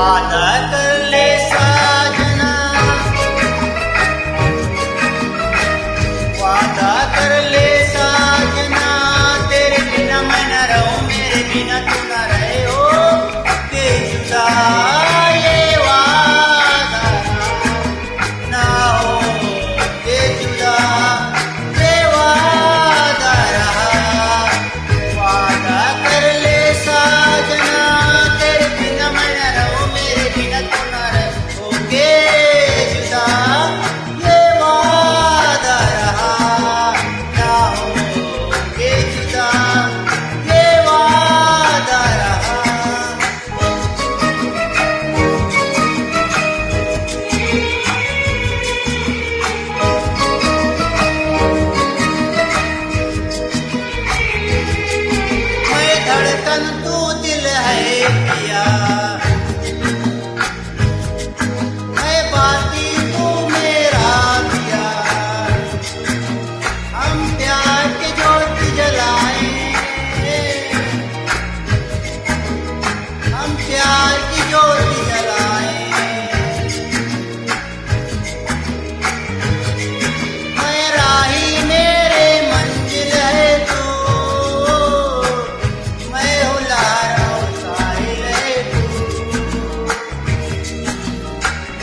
वादा कर ले साजना, वादा कर ले साजना, तेरे बिना मैं न रहूं, मेरे बिना तू न रहे हो के जुदा। ये वादा ना हो के जुदा, ये वादा रहा। वादा कर ले साजना, तेरे बिना मैं न रहूं, मेरे बिना तू न रहे हो के जुदा। ये वादा रहा ना हो के जुदा, ये वादा रहा। मैं धड़कन तू दिल है पिया, मैं बाती तू मेरा पिया। हम प्यार की ज्योति जलाए, हम प्यार की ज्योति जलाए। मैं राही मेरे मंजिल है तू, मैं हूँ लारा साहिल है तू।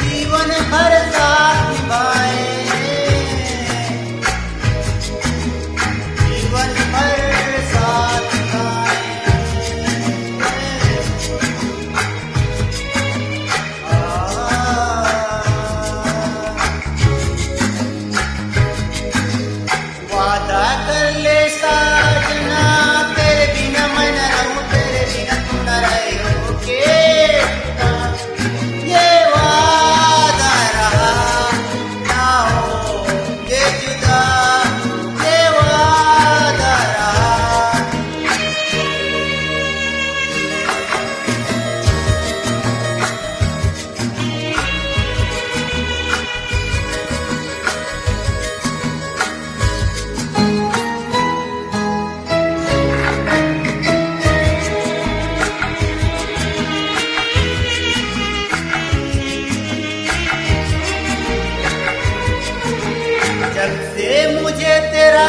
जीवन भर साथ निभाए, जीवन भर साथ निभाए। वादा कर ले साजना, तेरे बिना मैं न रहूं, तेरे बिना तू न रहे हो के जुदा। ये वादा रहा ना हो के जुदा, ये वादा रहा। जब से मुझे तेरा